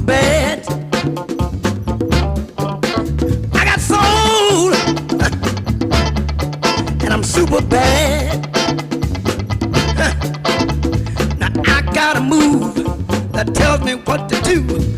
bad. I got soul, and I'm super bad. Now I got a move that tells me what to do.